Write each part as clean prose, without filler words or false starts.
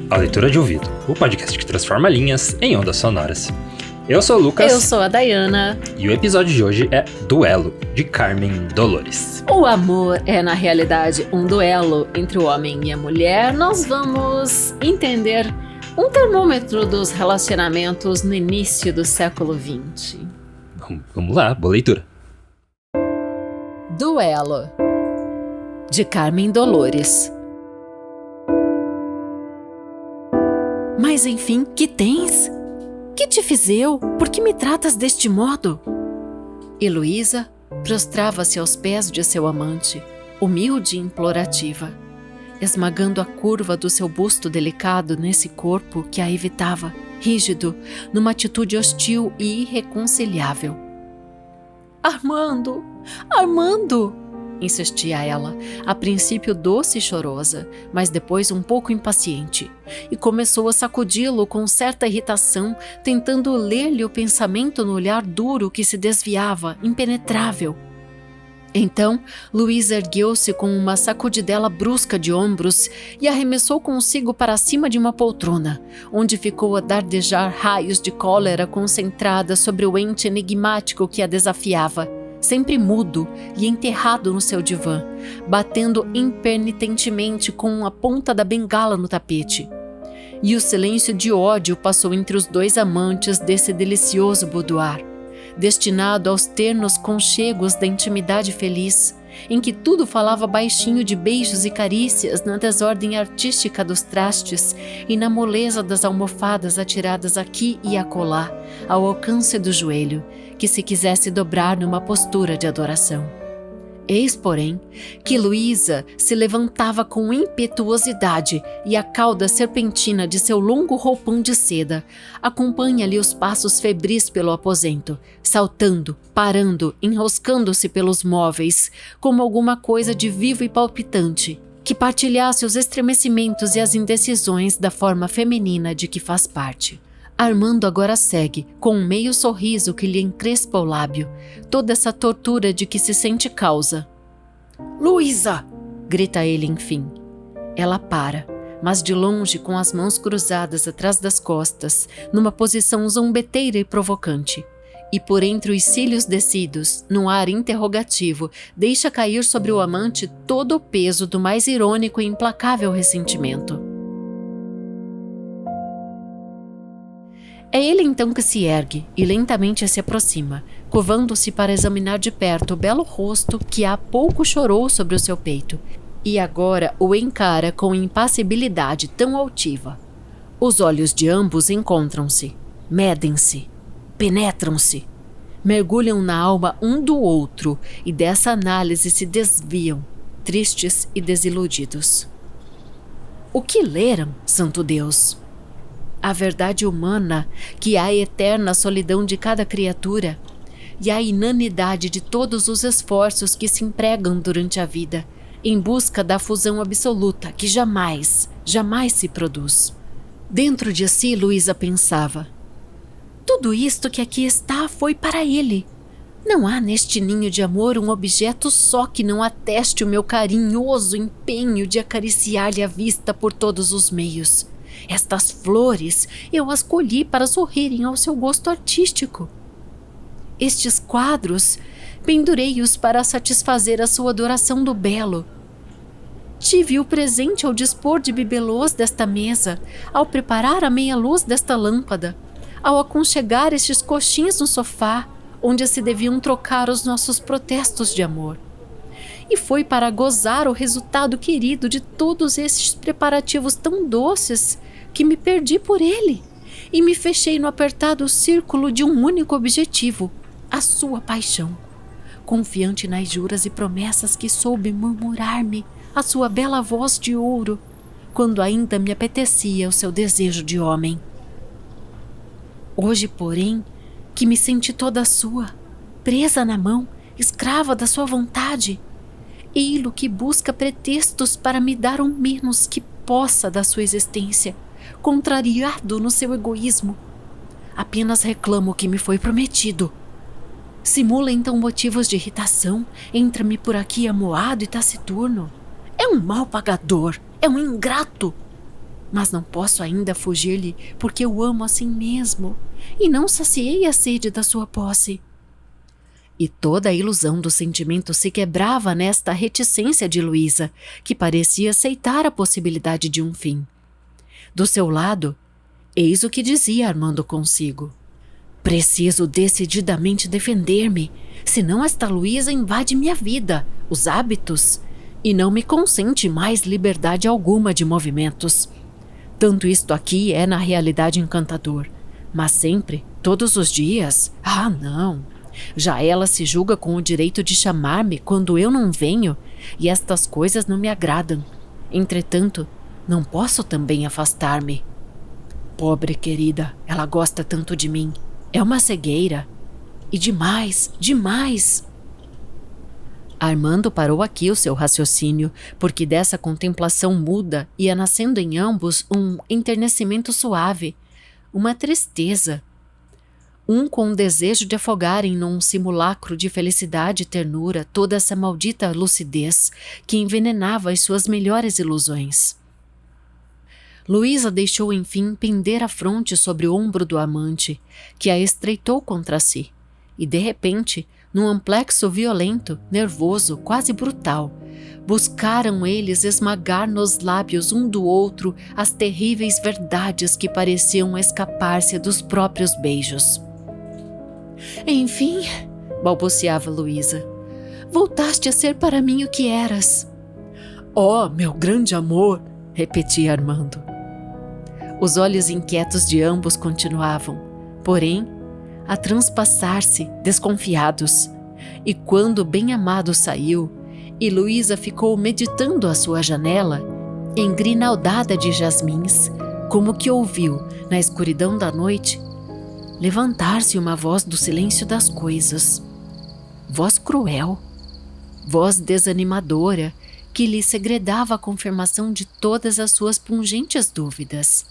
a Leitura de Ouvido, o podcast que transforma linhas em ondas sonoras. Eu sou o Lucas. Eu sou a Dayana. E o episódio de hoje é Duelo, de Carmen Dolores. O amor é, na realidade, um duelo entre o homem e a mulher. Nós vamos entender um termômetro dos relacionamentos no início do século XX. Vamos lá, boa leitura. Duelo, de Carmen Dolores. Mas enfim, que tens? Que te fiz eu? Por que me tratas deste modo? Heloísa prostrava-se aos pés de seu amante, humilde e implorativa, esmagando a curva do seu busto delicado nesse corpo que a evitava, rígido, numa atitude hostil e irreconciliável. Armando! Armando! Insistia ela, a princípio doce e chorosa, mas depois um pouco impaciente, e começou a sacudi-lo com certa irritação, tentando ler-lhe o pensamento no olhar duro que se desviava, impenetrável. Então, Luísa ergueu-se com uma sacudidela brusca de ombros e arremessou consigo para cima de uma poltrona, onde ficou a dardejar raios de cólera concentrada sobre o ente enigmático que a desafiava, sempre mudo e enterrado no seu divã, batendo impenitentemente com a ponta da bengala no tapete. E o silêncio de ódio passou entre os dois amantes desse delicioso boudoir, destinado aos ternos conchegos da intimidade feliz, em que tudo falava baixinho de beijos e carícias na desordem artística dos trastes e na moleza das almofadas atiradas aqui e acolá, ao alcance do joelho, que se quisesse dobrar numa postura de adoração. Eis, porém, que Luísa se levantava com impetuosidade e a cauda serpentina de seu longo roupão de seda acompanha-lhe os passos febris pelo aposento, saltando, parando, enroscando-se pelos móveis, como alguma coisa de vivo e palpitante, que partilhasse os estremecimentos e as indecisões da forma feminina de que faz parte. Armando agora segue, com um meio sorriso que lhe encrespa o lábio, toda essa tortura de que se sente causa. "Luísa!" grita ele enfim. Ela para, mas de longe com as mãos cruzadas atrás das costas, numa posição zombeteira e provocante. E por entre os cílios descidos, num ar interrogativo, deixa cair sobre o amante todo o peso do mais irônico e implacável ressentimento. É ele então que se ergue e lentamente se aproxima, curvando-se para examinar de perto o belo rosto que há pouco chorou sobre o seu peito, e agora o encara com impassibilidade tão altiva. Os olhos de ambos encontram-se, medem-se, penetram-se, mergulham na alma um do outro e dessa análise se desviam, tristes e desiludidos. O que leram, santo Deus? A verdade humana, que é a eterna solidão de cada criatura, e a inanidade de todos os esforços que se empregam durante a vida, em busca da fusão absoluta que jamais se produz. Dentro de si, Luísa pensava: tudo isto que aqui está foi para ele. Não há neste ninho de amor um objeto só que não ateste o meu carinhoso empenho de acariciar-lhe a vista por todos os meios. Estas flores eu as colhi para sorrirem ao seu gosto artístico. Estes quadros pendurei-os para satisfazer a sua adoração do belo. Tive-o presente ao dispor de bibelôs desta mesa, ao preparar a meia-luz desta lâmpada, ao aconchegar estes coxins no sofá, onde se deviam trocar os nossos protestos de amor. E foi para gozar o resultado querido de todos esses preparativos tão doces que me perdi por ele e me fechei no apertado círculo de um único objetivo, a sua paixão, confiante nas juras e promessas que soube murmurar-me a sua bela voz de ouro, quando ainda me apetecia o seu desejo de homem. Hoje, porém, que me senti toda sua, presa na mão, escrava da sua vontade, ei-lo que busca pretextos para me dar um menos que possa da sua existência, contrariado no seu egoísmo. Apenas reclamo o que me foi prometido. Simula então motivos de irritação, entra-me por aqui amuado e taciturno. É um mau pagador, é um ingrato. mas não posso ainda fugir-lhe porque o amo assim mesmo e não saciei a sede da sua posse. E toda a ilusão do sentimento se quebrava nesta reticência de Luísa, que parecia aceitar a possibilidade de um fim. Do seu lado, eis o que dizia Armando consigo. Preciso decididamente defender-me, senão esta Luísa invade minha vida, os hábitos, e não me consente mais liberdade alguma de movimentos. Tanto isto aqui é na realidade encantador, mas sempre, todos os dias, não. Já ela se julga com o direito de chamar-me quando eu não venho, e estas coisas não me agradam. Entretanto, não posso também afastar-me. Pobre querida, ela gosta tanto de mim. É uma cegueira. E demais, demais. Armando parou aqui o seu raciocínio, porque dessa contemplação muda ia nascendo em ambos um enternecimento suave, uma tristeza. Um com o desejo de afogarem num simulacro de felicidade e ternura toda essa maldita lucidez que envenenava as suas melhores ilusões. Luísa deixou enfim pender a fronte sobre o ombro do amante, que a estreitou contra si, e de repente, num amplexo violento, nervoso, quase brutal, buscaram eles esmagar nos lábios um do outro as terríveis verdades que pareciam escapar-se dos próprios beijos. Enfim, balbuciava Luísa, voltaste a ser para mim o que eras. Oh, meu grande amor, repetia Armando. Os olhos inquietos de ambos continuavam, porém, a transpassar-se, desconfiados. E quando o bem-amado saiu, e Luísa ficou meditando à sua janela, engrinaldada de jasmins, como que ouviu, na escuridão da noite, levantar-se uma voz do silêncio das coisas. Voz cruel, voz desanimadora, que lhe segredava a confirmação de todas as suas pungentes dúvidas.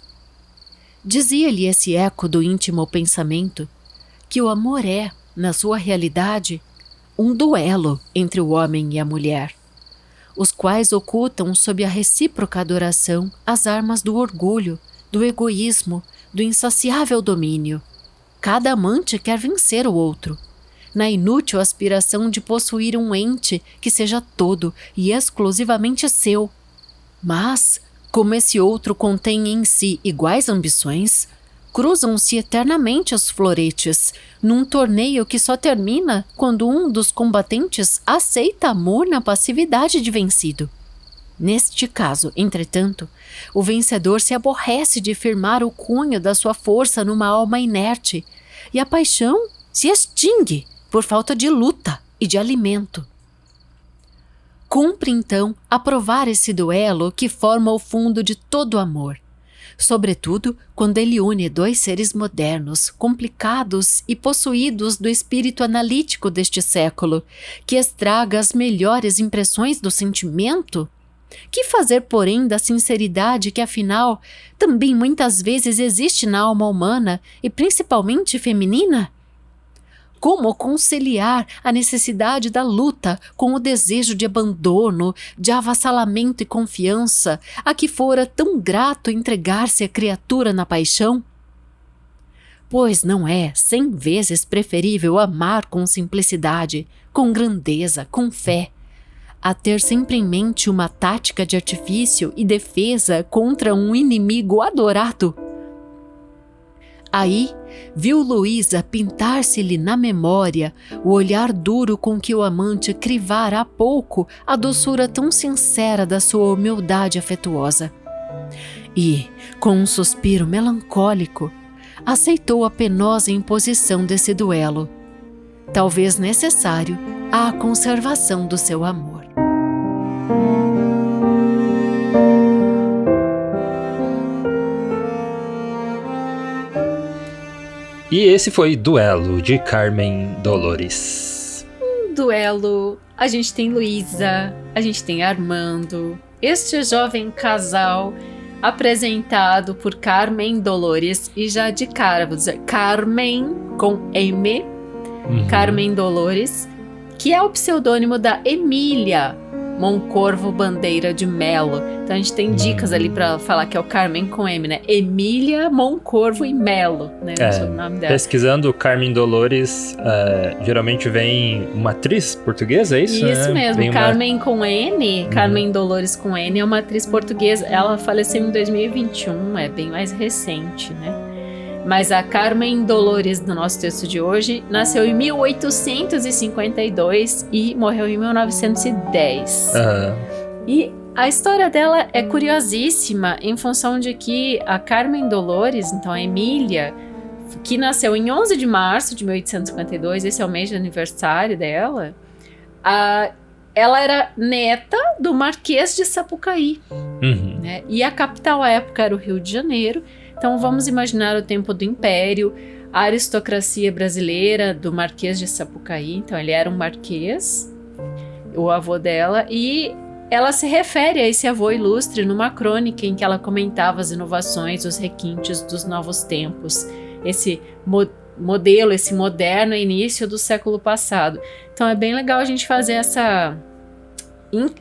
Dizia-lhe esse eco do íntimo pensamento que o amor é, na sua realidade, um duelo entre o homem e a mulher, os quais ocultam sob a recíproca adoração as armas do orgulho, do egoísmo, do insaciável domínio. Cada amante quer vencer o outro, na inútil aspiração de possuir um ente que seja todo e exclusivamente seu. Mas, como esse outro contém em si iguais ambições, cruzam-se eternamente os floretes, num torneio que só termina quando um dos combatentes aceita amor na passividade de vencido. Neste caso, entretanto, o vencedor se aborrece de firmar o cunho da sua força numa alma inerte, e a paixão se extingue por falta de luta e de alimento. Cumpre, então, aprovar esse duelo que forma o fundo de todo amor, sobretudo quando ele une dois seres modernos, complicados e possuídos do espírito analítico deste século, que estraga as melhores impressões do sentimento. Que fazer, porém, da sinceridade que, afinal, também muitas vezes existe na alma humana e principalmente feminina? Como conciliar a necessidade da luta com o desejo de abandono, de avassalamento e confiança, a que fora tão grato entregar-se à criatura na paixão? Pois não é 100 vezes preferível amar com simplicidade, com grandeza, com fé, a ter sempre em mente uma tática de artifício e defesa contra um inimigo adorado? Aí, viu Luísa pintar-se-lhe na memória o olhar duro com que o amante crivara há pouco a doçura tão sincera da sua humildade afetuosa. E, com um suspiro melancólico, aceitou a penosa imposição desse duelo, talvez necessário à conservação do seu amor. E esse foi Duelo, de Carmen Dolores. Duelo, a gente tem Luísa, a gente tem Armando, este jovem casal apresentado por Carmen Dolores, e já de cara vou dizer Carmen com M, Carmen Dolores, que é o pseudônimo da Emília, Moncorvo Bandeira de Melo. Então a gente tem dicas ali pra falar que é o Carmen com M, né? Emília Moncorvo e Melo, né? O sobrenome dela. Pesquisando Carmen Dolores, geralmente vem uma atriz portuguesa, é isso? Isso mesmo, vem Carmen com N, Carmen Dolores com N, é uma atriz portuguesa. Ela faleceu em 2021, é bem mais recente, né? Mas a Carmen Dolores, do nosso texto de hoje, nasceu em 1852 e morreu em 1910. E a história dela é curiosíssima em função de que a Carmen Dolores, então a Emília, que nasceu em 11 de março de 1852, esse é o mês de aniversário dela, ela era neta do Marquês de Sapucaí. Né? E a capital à época era o Rio de Janeiro. Então vamos imaginar o tempo do Império, a aristocracia brasileira do Marquês de Sapucaí. Então ele era um marquês, o avô dela, e ela se refere a esse avô ilustre numa crônica em que ela comentava as inovações, os requintes dos novos tempos, esse modelo, esse moderno início do século passado. Então é bem legal a gente fazer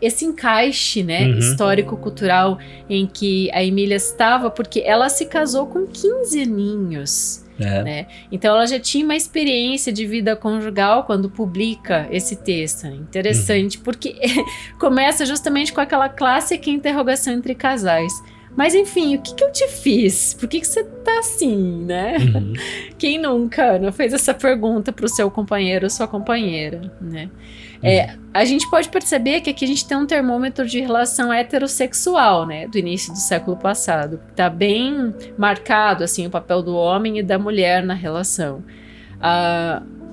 esse encaixe, né, histórico-cultural em que a Emília estava, porque ela se casou com 15 aninhos. Né? Então ela já tinha uma experiência de vida conjugal quando publica esse texto. Interessante, porque começa justamente com aquela clássica interrogação entre casais. Mas enfim, o que eu te fiz? Por que você tá assim, né? Quem nunca não fez essa pergunta pro seu companheiro ou sua companheira, né? A gente pode perceber que aqui a gente tem um termômetro de relação heterossexual, né, do início do século passado. Tá bem marcado, assim, o papel do homem e da mulher na relação.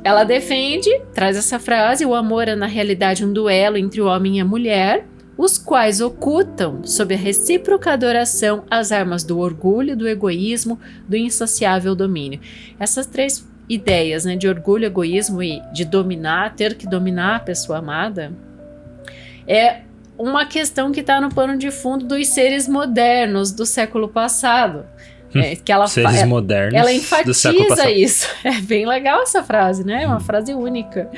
Ela traz essa frase: o amor é na realidade um duelo entre o homem e a mulher, os quais ocultam, sob a recíproca adoração, as armas do orgulho, do egoísmo, do insaciável domínio. Essas três ideias, né, de orgulho, egoísmo e de dominar, ter que dominar a pessoa amada, é uma questão que está no pano de fundo dos seres modernos do século passado. Que ela modernos ela do século enfatiza passado. isso. É bem legal essa frase, né? É uma frase única.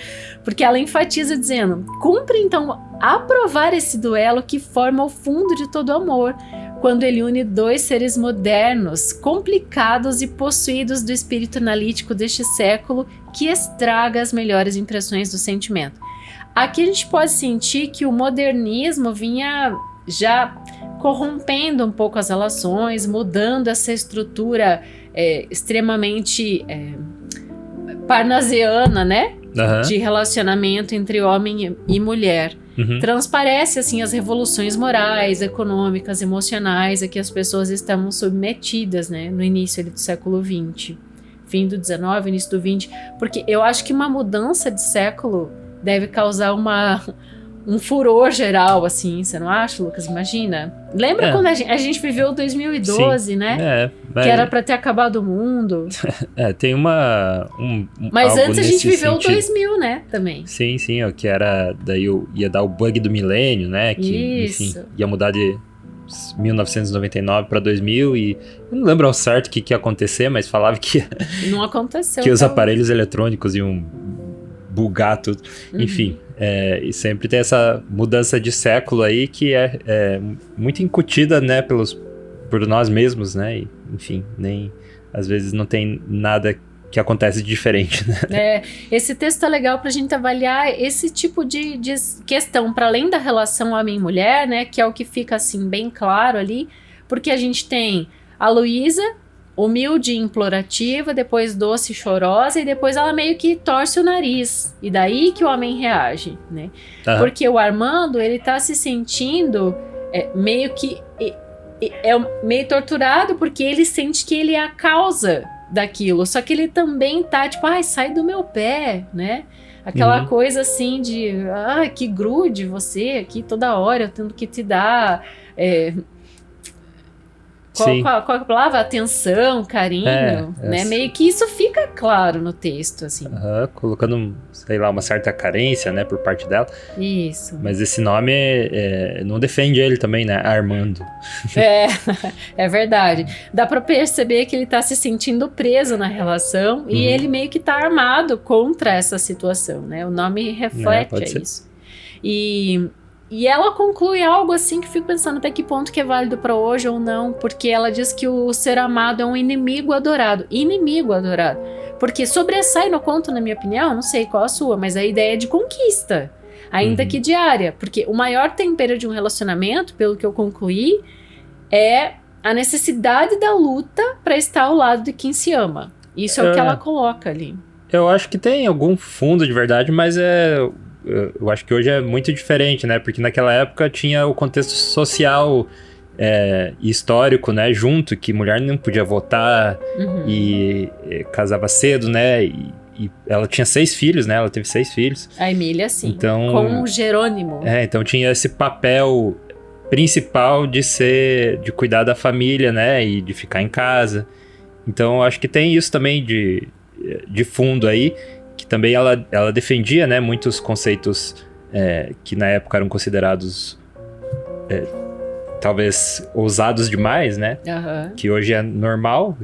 Porque ela enfatiza dizendo: cumpre então aprovar esse duelo que forma o fundo de todo amor, quando ele une dois seres modernos, complicados e possuídos do espírito analítico deste século, que estraga as melhores impressões do sentimento. Aqui a gente pode sentir que o modernismo vinha já corrompendo um pouco as relações, mudando essa estrutura extremamente parnasiana, né? De relacionamento entre homem e mulher. Transparece assim as revoluções morais, econômicas, emocionais a que as pessoas estavam submetidas, né, no início do século XX, fim do XIX, início do XX, porque eu acho que uma mudança de século deve causar um furor geral, assim, você não acha, Lucas? Imagina. Lembra quando a gente viveu 2012, sim, né? Que era pra ter acabado o mundo. Tem mas antes a gente viveu o 2000, né? Também. Sim, que era... Daí ia dar o bug do milênio, né? Que, isso. Enfim, ia mudar de 1999 para 2000 e... Eu não lembro ao certo o que ia acontecer, mas falava que... Não aconteceu. Que os aparelhos eletrônicos iam bugar tudo. Enfim... e sempre tem essa mudança de século aí que é muito incutida, né, por nós mesmos, né, e, enfim, nem às vezes não tem nada que acontece de diferente, né? Esse texto é legal pra gente avaliar esse tipo de questão, para além da relação homem e mulher, né, que é o que fica assim bem claro ali, porque a gente tem a Luísa, humilde e implorativa, depois doce e chorosa, e depois ela meio que torce o nariz, e daí que o homem reage, né? Porque o Armando, ele tá se sentindo meio que meio torturado, porque ele sente que ele é a causa daquilo, só que ele também tá tipo, ai, sai do meu pé, né? Aquela coisa assim de, que grude você aqui toda hora, eu tendo que te dar... Qual a palavra? Atenção, carinho, né? Meio que isso fica claro no texto, assim. Colocando, sei lá, uma certa carência, né, por parte dela. Isso. Mas esse nome não defende ele também, né? Armando. É verdade. Dá pra perceber que ele tá se sentindo preso na relação e ele meio que tá armado contra essa situação, né? O nome reflete isso. E E ela conclui algo assim que eu fico pensando até que ponto que é válido para hoje ou não, porque ela diz que o ser amado é um inimigo adorado. Inimigo adorado. Porque sobressai no conto, na minha opinião, não sei qual a sua, mas a ideia de conquista, ainda que diária. Porque o maior tempero de um relacionamento, pelo que eu concluí, é a necessidade da luta para estar ao lado de quem se ama. Isso é o que ela coloca ali. Eu acho que tem algum fundo de verdade, mas eu acho que hoje é muito diferente, né? Porque naquela época tinha o contexto social e histórico, né? Junto, que mulher não podia votar e casava cedo, né? E ela tinha 6 filhos, né? Ela teve 6 filhos. A Emília, sim. Então, com o Jerônimo. Então tinha esse papel principal de cuidar da família, né? E de ficar em casa. Então, eu acho que tem isso também de fundo aí, que também ela defendia, né, muitos conceitos que na época eram considerados talvez ousados demais, né? Que hoje é normal.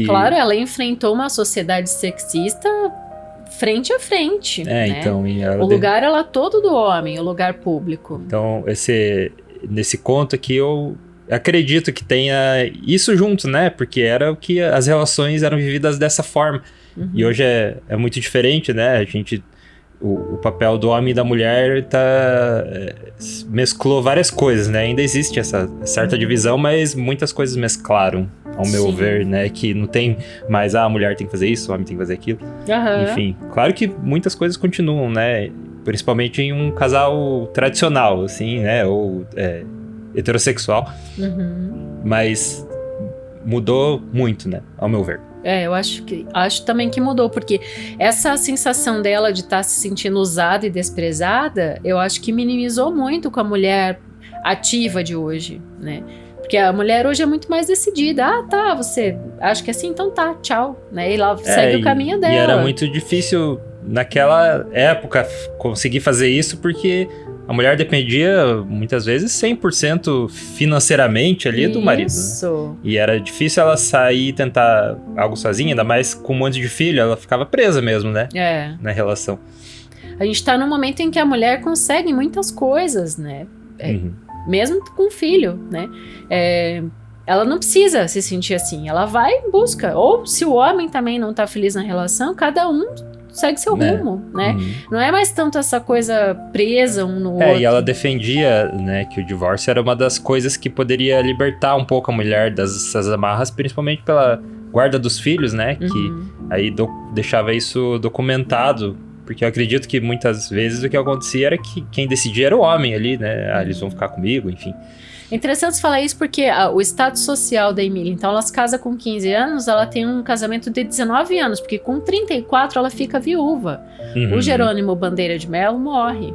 Claro, ela enfrentou uma sociedade sexista frente a frente. Né? Então... O lugar era todo do homem, o lugar público. Então, nesse conto aqui, eu acredito que tenha isso junto, né? Porque era o que as relações eram vividas dessa forma. E hoje é muito diferente, né? O papel do homem e da mulher mesclou várias coisas, né? Ainda existe essa certa divisão, mas muitas coisas mesclaram, ao meu ver, né? Que não tem mais, a mulher tem que fazer isso, o homem tem que fazer aquilo. Enfim, claro que muitas coisas continuam, né? Principalmente em um casal tradicional, assim, né? Ou heterossexual. Mas mudou muito, né? Ao meu ver. Eu acho também que mudou, porque essa sensação dela de estar se sentindo usada e desprezada, eu acho que minimizou muito com a mulher ativa de hoje, né? Porque a mulher hoje é muito mais decidida. Você acha que é assim? Então tá, tchau. Né? E lá segue o caminho dela. E era muito difícil, naquela época, conseguir fazer isso, porque a mulher dependia, muitas vezes, 100% financeiramente ali do marido. Né? E era difícil ela sair e tentar algo sozinha, ainda mais com um monte de filho, ela ficava presa mesmo, né? Na relação. A gente tá num momento em que a mulher consegue muitas coisas, né? Mesmo com filho, né? Ela não precisa se sentir assim, ela vai em busca. Ou se o homem também não tá feliz na relação, cada um segue seu rumo, né? Não é mais tanto essa coisa presa um no outro. E ela defendia, né, que o divórcio era uma das coisas que poderia libertar um pouco a mulher dessas amarras, principalmente pela guarda dos filhos, né? Que aí deixava isso documentado, porque eu acredito que muitas vezes o que acontecia era que quem decidia era o homem ali, né? Eles vão ficar comigo, enfim. É interessante falar isso porque o status social da Emília, então ela se casa com 15 anos, ela tem um casamento de 19 anos, porque com 34 ela fica viúva. O Jerônimo Bandeira de Mello morre.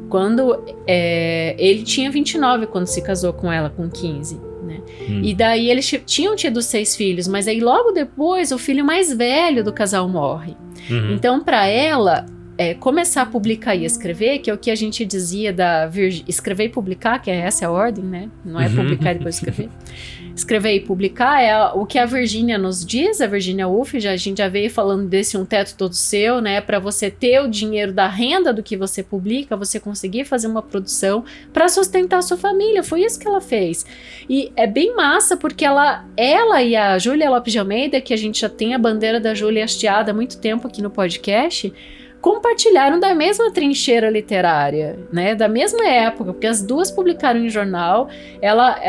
Quando ele tinha 29 quando se casou com ela, com 15. Né? E daí eles tinham tido 6 filhos, mas aí logo depois o filho mais velho do casal morre. Então para ela... começar a publicar e escrever, que é o que a gente dizia escrever e publicar, que essa é a ordem, né? Não é publicar e depois escrever. Escrever e publicar é o que a Virgínia nos diz, a Virginia Woolf, a gente já veio falando desse um teto todo seu, né? Para você ter o dinheiro da renda do que você publica, você conseguir fazer uma produção para sustentar a sua família. Foi isso que ela fez. E é bem massa, porque ela e a Júlia Lopes de Almeida, que a gente já tem a bandeira da Júlia hasteada há muito tempo aqui no podcast, compartilharam da mesma trincheira literária, né, da mesma época, porque as duas publicaram em jornal. Ela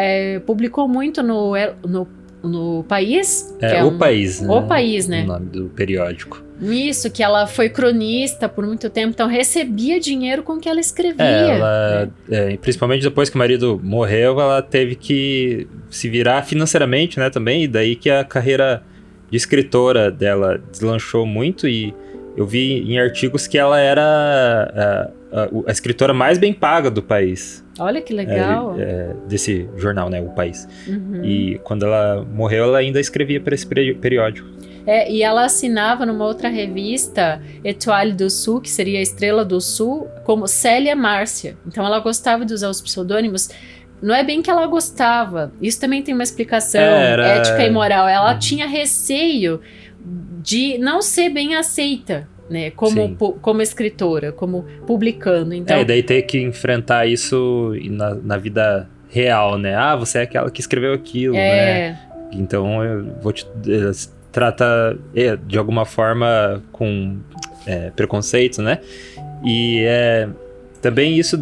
publicou muito no País. O País, né? O País, né? O nome do periódico. Isso, que ela foi cronista por muito tempo, então recebia dinheiro com o que ela escrevia. Principalmente depois que o marido morreu, ela teve que se virar financeiramente, né, também, e daí que a carreira de escritora dela deslanchou muito. E eu vi em artigos que ela era a escritora mais bem paga do país. Olha que legal. Desse jornal, né? O País. E quando ela morreu, ela ainda escrevia para esse periódico. E ela assinava numa outra revista, Étoile du Sul, que seria a Estrela do Sul, como Célia Márcia. Então ela gostava de usar os pseudônimos. Não é bem que ela gostava. Isso também tem uma explicação ética e moral. Ela tinha receio de não ser bem aceita né? Como escritora, como publicando. Então, e daí ter que enfrentar isso na vida real, né? Ah, você é aquela que escreveu aquilo, né? Então eu vou te trata de alguma forma com preconceito, né? E também isso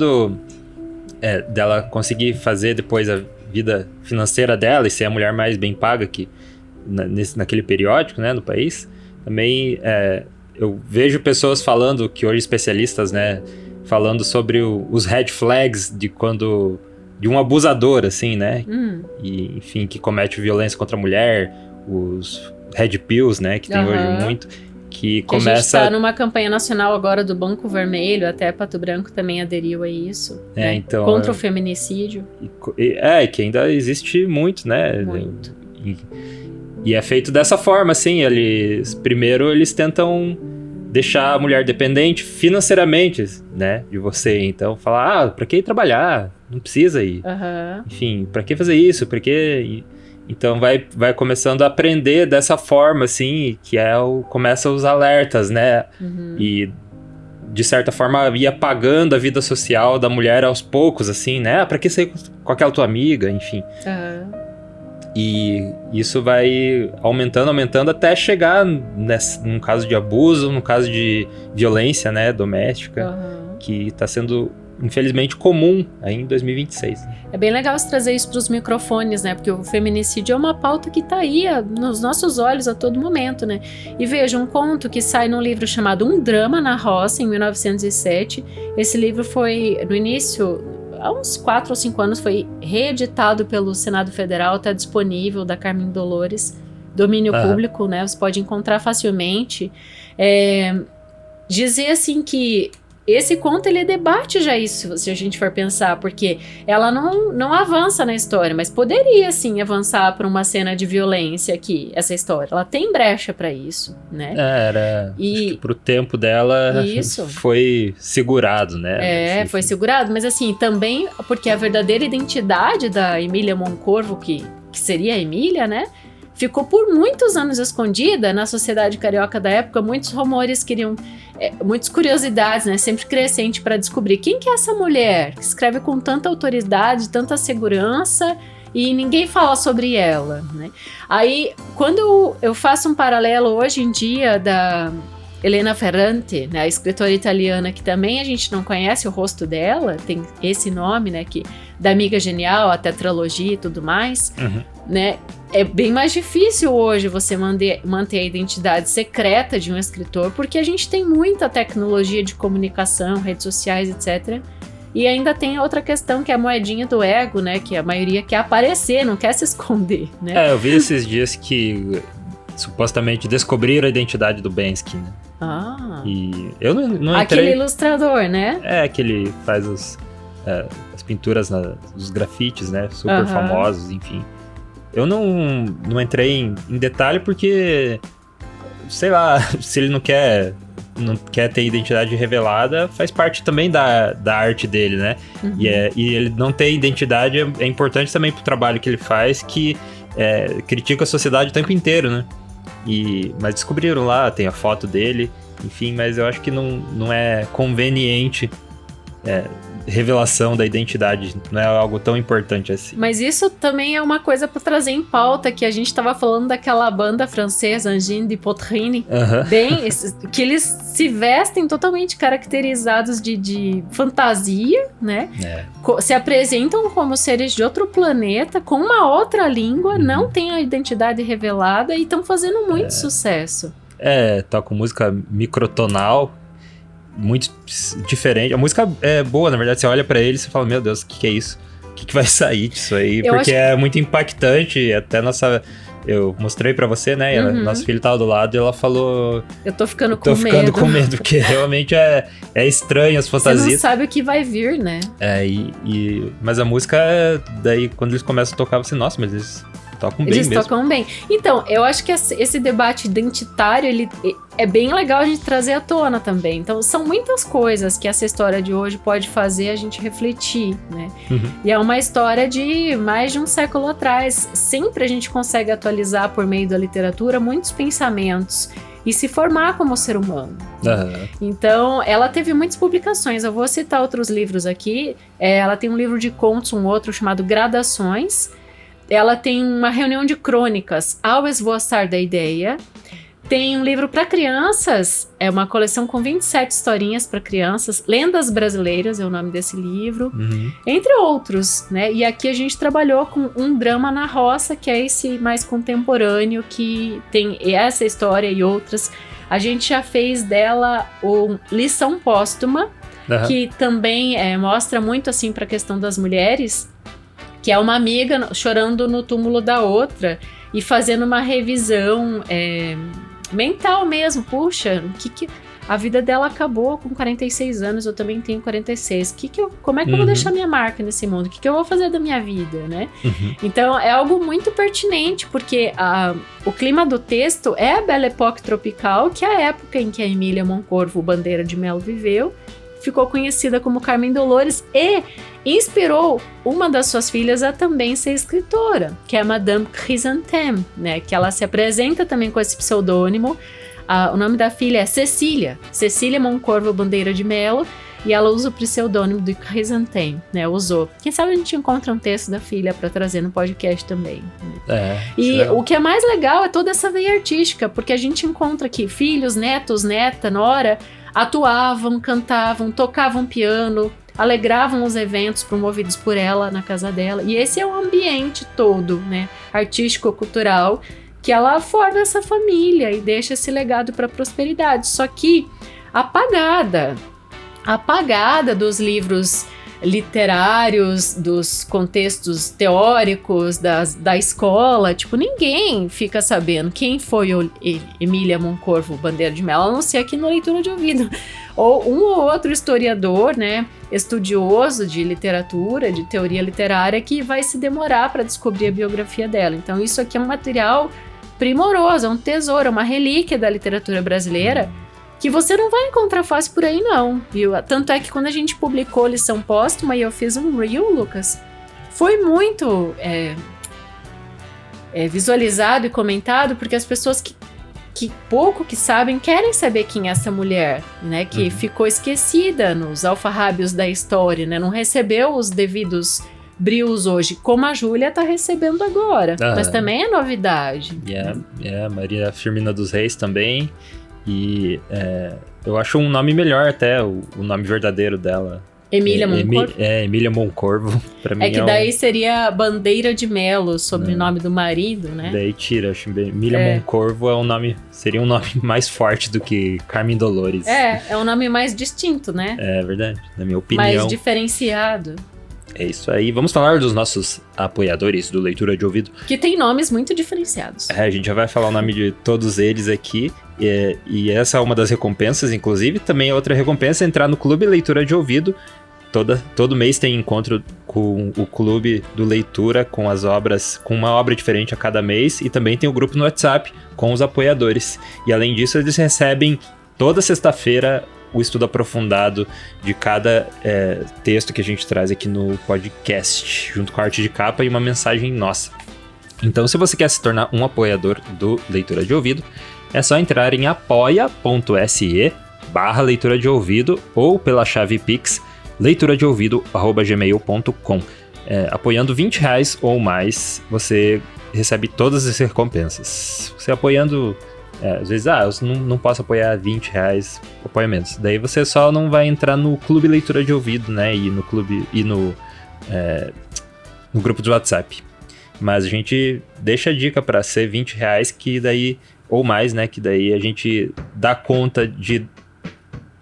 dela conseguir fazer depois a vida financeira dela e ser a mulher mais bem paga naquele periódico, né, no país. Também eu vejo pessoas falando, que hoje especialistas, né, falando sobre os red flags de um abusador, assim, né? E, enfim, que comete violência contra a mulher, os red pills, né, que tem hoje muito, que começa... A gente tá numa campanha nacional agora do Banco Vermelho, até Pato Branco também aderiu a isso, né? Então, contra o feminicídio. Que ainda existe muito, né? Muito. E é feito dessa forma, assim, primeiro eles tentam deixar a mulher dependente financeiramente, né, de você. Então, falar, pra que ir trabalhar? Não precisa ir. Enfim, pra que fazer isso? Pra que... Então, vai começando a aprender dessa forma, assim, que começa os alertas, né? E, de certa forma, ia apagando a vida social da mulher aos poucos, assim, né? Pra que sair com aquela tua amiga? Enfim. E isso vai aumentando até chegar num caso de abuso, num caso de violência, né, doméstica, que está sendo, infelizmente, comum aí em 2026. É bem legal você trazer isso para os microfones, né, porque o feminicídio é uma pauta que está aí nos nossos olhos a todo momento, né. E veja, um conto que sai num livro chamado Um Drama na Roça, em 1907. Esse livro foi, no início... há uns 4 ou 5 anos foi reeditado pelo Senado Federal, está disponível, da Carmen Dolores, domínio público, né? Você pode encontrar facilmente. Dizer assim que esse conto, ele debate já isso, se a gente for pensar, porque ela não avança na história, mas poderia sim avançar para uma cena de violência aqui, essa história. Ela tem brecha para isso, né? Acho que pro tempo dela foi segurado, né? Foi segurado, mas assim, também porque a verdadeira identidade da Emília Moncorvo, que seria a Emília, né? Ficou por muitos anos escondida na sociedade carioca da época. Muitos rumores queriam, muitas curiosidades, né, sempre crescente para descobrir quem que é essa mulher que escreve com tanta autoridade, tanta segurança e ninguém fala sobre ela, né? Aí, quando eu faço um paralelo hoje em dia da Elena Ferrante, né, a escritora italiana, que também a gente não conhece o rosto dela, tem esse nome, né, da Amiga Genial, a tetralogia e tudo mais, né? É bem mais difícil hoje você manter a identidade secreta de um escritor, porque a gente tem muita tecnologia de comunicação, redes sociais, etc. E ainda tem outra questão, que é a moedinha do ego, né? Que a maioria quer aparecer, não quer se esconder, né? Eu vi esses dias que supostamente descobriram a identidade do Banksy, né? E eu não entrei... Aquele ilustrador, né? Que ele faz as pinturas, os grafites, né? Super famosos, enfim. Eu não entrei em detalhe porque, sei lá, se ele não quer ter identidade revelada, faz parte também da arte dele, né? E ele não ter identidade é importante também pro trabalho que ele faz, que critica a sociedade o tempo inteiro, né? Mas descobriram lá, tem a foto dele, enfim, mas eu acho que não é conveniente revelação da identidade, não é algo tão importante assim. Mas isso também é uma coisa para trazer em pauta, que a gente estava falando daquela banda francesa, Angine de Poitrine, que eles se vestem totalmente caracterizados de fantasia, né? Se apresentam como seres de outro planeta, com uma outra língua, não têm a identidade revelada e estão fazendo muito sucesso. Tocam música microtonal, muito diferente. A música é boa, na verdade. Você olha pra ele e você fala, meu Deus, o que é isso? O que vai sair disso aí? Porque é muito impactante. Até eu mostrei pra você, né? E nosso filho tava do lado e ela falou... Eu tô ficando com medo. Porque realmente é estranho as fantasias. Você não sabe o que vai vir, né? Mas a música, daí quando eles começam a tocar, você, nossa, mas eles tocam bem mesmo. Eles tocam bem. Então, eu acho que esse debate identitário, ele é bem legal a gente trazer à tona também. Então, são muitas coisas que essa história de hoje pode fazer a gente refletir, né? E é uma história de mais de um século atrás. Sempre a gente consegue atualizar por meio da literatura muitos pensamentos e se formar como ser humano. Então, ela teve muitas publicações. Eu vou citar outros livros aqui. Ela tem um livro de contos, um outro chamado Gradações. Ela tem uma reunião de crônicas, Ao Esvoaçar da Ideia. Tem um livro para crianças, é uma coleção com 27 historinhas para crianças, Lendas Brasileiras é o nome desse livro, entre outros, né? E aqui a gente trabalhou com Um Drama na Roça, que é esse mais contemporâneo, que tem essa história e outras. A gente já fez dela o Lição Póstuma, que também mostra muito assim para a questão das mulheres, que é uma amiga chorando no túmulo da outra e fazendo uma revisão mental mesmo. Puxa, que a vida dela acabou com 46 anos, eu também tenho 46. Como é que eu vou deixar minha marca nesse mundo? O que eu vou fazer da minha vida, né? Então, é algo muito pertinente, porque o clima do texto é a Belle Époque tropical, que é a época em que a Emília Moncorvo Bandeira de Melo viveu, ficou conhecida como Carmen Dolores e inspirou uma das suas filhas a também ser escritora, que é a Madame Chrysanthème, né? Que ela se apresenta também com esse pseudônimo. O nome da filha é Cecília Moncorvo Bandeira de Melo, e ela usa o pseudônimo de Chrysanthème, né? Usou. Quem sabe a gente encontra um texto da filha para trazer no podcast também. E o que é mais legal é toda essa veia artística, porque a gente encontra aqui filhos, netos, neta, nora, atuavam, cantavam, tocavam piano, alegravam os eventos promovidos por ela na casa dela. E esse é o ambiente todo, né, artístico-cultural, que ela forma essa família e deixa esse legado para a prosperidade. Só que apagada dos livros literários, dos contextos teóricos da escola, tipo, ninguém fica sabendo quem foi Emília Moncorvo Bandeira de Melo, a não ser aqui no Leitura de Ouvido, ou um ou outro historiador, né, estudioso de literatura, de teoria literária, que vai se demorar para descobrir a biografia dela. Então isso aqui é um material primoroso, é um tesouro, é uma relíquia da literatura brasileira, que você não vai encontrar fácil por aí, não, viu? Tanto é que quando a gente publicou Lição Póstuma e eu fiz um reel, Lucas, foi muito visualizado e comentado, porque as pessoas que pouco que sabem querem saber quem é essa mulher, né? Que ficou esquecida nos alfarrábios da história, né? Não recebeu os devidos brios hoje, como a Júlia tá recebendo agora. Mas também é novidade. A Maria Firmina dos Reis também. E eu acho um nome melhor até, o nome verdadeiro dela. Emília Moncorvo? Emília Moncorvo. Pra mim que daí seria Bandeira de Melo, sobrenome do marido, né? Daí tira, acho que Emília Moncorvo seria um nome mais forte do que Carmen Dolores. É um nome mais distinto, né? É verdade, na minha opinião. Mais diferenciado. É isso aí. Vamos falar dos nossos apoiadores do Leitura de Ouvido. Que tem nomes muito diferenciados. A gente já vai falar o nome de todos eles aqui. E essa é uma das recompensas, inclusive. Também é outra recompensa é entrar no Clube Leitura de Ouvido. Todo mês tem encontro com o Clube do Leitura, com as obras, com uma obra diferente a cada mês. E também tem o grupo no WhatsApp com os apoiadores. E além disso, eles recebem toda sexta-feira o estudo aprofundado de cada texto que a gente traz aqui no podcast, junto com a arte de capa e uma mensagem nossa. Então, se você quer se tornar um apoiador do Leitura de Ouvido, é só entrar em apoia.se/leitura de ouvido ou pela chave Pix leituradeouvido@gmail.com. Apoiando R$20 ou mais, você recebe todas as recompensas. Você apoiando... às vezes, eu não posso apoiar R$20, apoia menos. Daí você só não vai entrar no Clube Leitura de Ouvido, né? E no clube e no grupo do WhatsApp. Mas a gente deixa a dica para ser R$20, que daí, ou mais, né? Que daí a gente dá conta de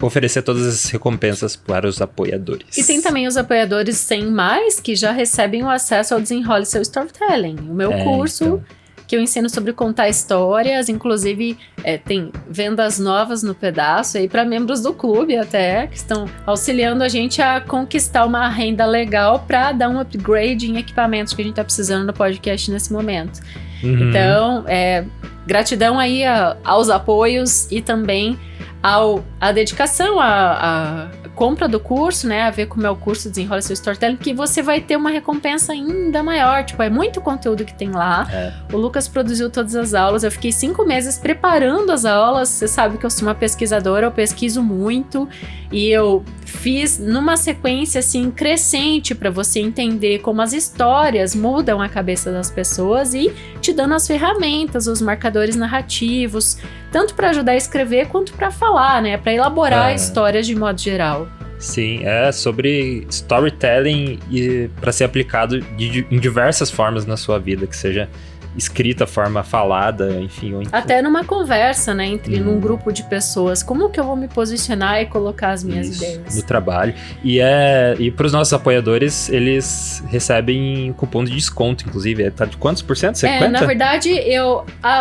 oferecer todas as recompensas para os apoiadores. E tem também os apoiadores sem mais, que já recebem o acesso ao Desenrole Seu Storytelling. O meu curso... Então... que eu ensino sobre contar histórias, inclusive tem vendas novas no pedaço aí para membros do clube até, que estão auxiliando a gente a conquistar uma renda legal para dar um upgrade em equipamentos que a gente está precisando no podcast nesse momento. Então, gratidão aí aos apoios e também a dedicação, a compra do curso, né, a ver como é o curso Desenrola Seu Storytelling, que você vai ter uma recompensa ainda maior, tipo, é muito conteúdo que tem lá. O Lucas produziu todas as aulas, eu fiquei 5 meses preparando as aulas, você sabe que eu sou uma pesquisadora, eu pesquiso muito, e eu fiz numa sequência, assim, crescente para você entender como as histórias mudam a cabeça das pessoas e te dando as ferramentas, os marcadores narrativos, tanto para ajudar a escrever quanto para falar, né, para elaborar histórias de modo geral. Sim, é sobre storytelling e para ser aplicado em diversas formas na sua vida, que seja escrita, forma falada, enfim. Até numa conversa, né, num grupo de pessoas, como que eu vou me posicionar e colocar as minhas ideias? No trabalho. E para os nossos apoiadores, eles recebem cupom de desconto, inclusive. Tá de quantos por cento? 50%? Na verdade,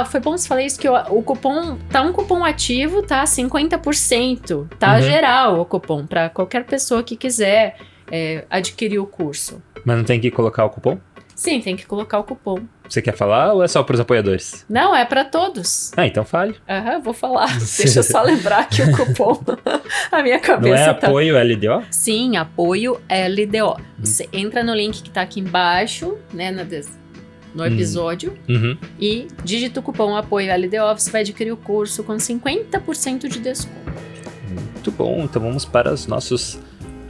foi bom você falar isso, que o cupom, tá um cupom ativo, tá 50%, tá geral o cupom, para qualquer pessoa que quiser adquirir o curso. Mas não tem que colocar o cupom? Sim, tem que colocar o cupom. Você quer falar ou é só para os apoiadores? Não, é para todos. Então fale. Vou falar. Deixa eu só lembrar que o cupom, a minha cabeça não é apoio LDO? Sim, apoio LDO. Você entra no link que tá aqui embaixo, né, no episódio, e digita o cupom apoio LDO, você vai adquirir o curso com 50% de desconto. Muito bom, então vamos para os nossos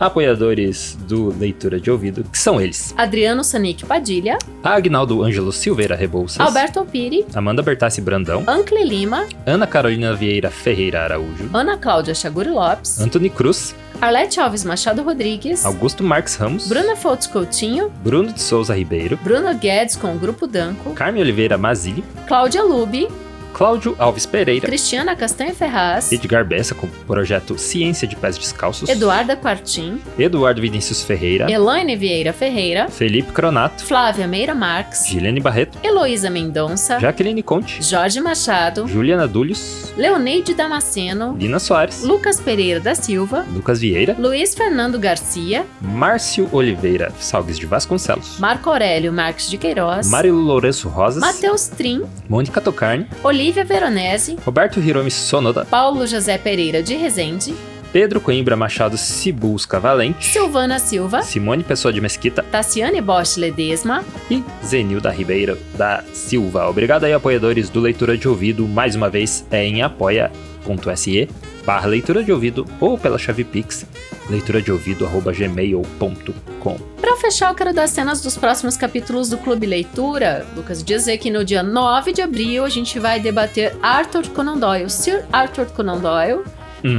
apoiadores do Leitura de Ouvido, que são eles: Adriano Sanic Padilha, Agnaldo Ângelo Silveira Rebouças, Alberto Alpiri, Amanda Bertassi Brandão, Ancle Lima, Ana Carolina Vieira Ferreira Araújo, Ana Cláudia Chaguri Lopes, Antony Cruz, Arlete Alves Machado Rodrigues, Augusto Marques Ramos, Bruna Foltz Coutinho, Bruno de Souza Ribeiro, Bruno Guedes com o Grupo Danco, Carmen Oliveira Mazili, Cláudia Lubi, Cláudio Alves Pereira, Cristiana Castanha Ferraz, Edgar Bessa com o projeto Ciência de Pés Descalços, Eduarda Quartim, Eduardo Vinícius Ferreira, Elaine Vieira Ferreira, Felipe Cronato, Flávia Meira Marques, Gilene Barreto, Heloísa Mendonça, Jaqueline Conte, Jorge Machado, Juliana Dúlios, Leoneide Damasceno, Lina Soares, Lucas Pereira da Silva, Lucas Vieira, Luiz Fernando Garcia, Márcio Oliveira Salgues de Vasconcelos, Marco Aurélio Marques de Queiroz, Marilu Lourenço Rosas, Matheus Trim, Mônica Tocarni, Olivia Veronese, Roberto Hiromi Sonoda, Paulo José Pereira de Rezende, Pedro Coimbra Machado Cibusca Valente, Silvana Silva, Simone Pessoa de Mesquita, Tassiane Bosch Ledesma e Zenilda Ribeiro da Silva. Obrigado aí, apoiadores do Leitura de Ouvido. Mais uma vez é em apoia.se/leitura de ouvido ou pela chave Pix leituradeouvido@gmail.com. Para fechar, eu quero dar cenas dos próximos capítulos do Clube Leitura. Lucas, dizer que no dia 9 de abril a gente vai debater Arthur Conan Doyle, Sir Arthur Conan Doyle,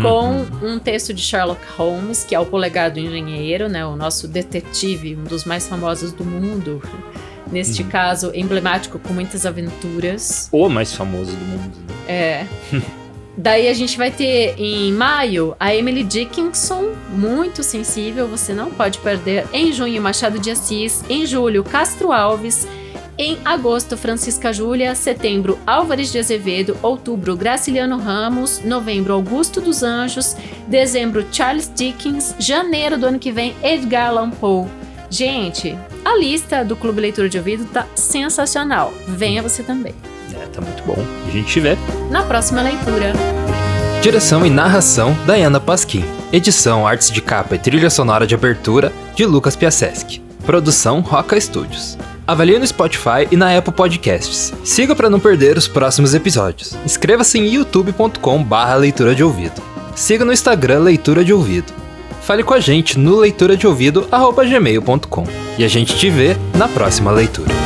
com um texto de Sherlock Holmes, que é o Polegar do Engenheiro, né, o nosso detetive, um dos mais famosos do mundo. Neste caso, emblemático, com muitas aventuras. O mais famoso do mundo. Daí a gente vai ter em maio a Emily Dickinson, muito sensível, você não pode perder. Em junho, Machado de Assis. Em julho, Castro Alves. Em agosto, Francisca Júlia. Setembro, Álvares de Azevedo. Outubro, Graciliano Ramos. Novembro, Augusto dos Anjos. Dezembro, Charles Dickens. Janeiro do ano que vem, Edgar Allan Poe. Gente, a lista do Clube Leitura de Ouvido tá sensacional. Venha você também. Tá muito bom. A gente te vê na próxima leitura. Direção e narração, Dayana Pasquim. Edição, artes de capa e trilha sonora de abertura, de Lucas Piaseschi. Produção, Roca Studios. Avalie no Spotify e na Apple Podcasts. Siga para não perder os próximos episódios. Inscreva-se em youtube.com/leitura de ouvido. Siga no Instagram Leitura de Ouvido. Fale com a gente no leituradeouvido@gmail.com. E a gente te vê na próxima leitura.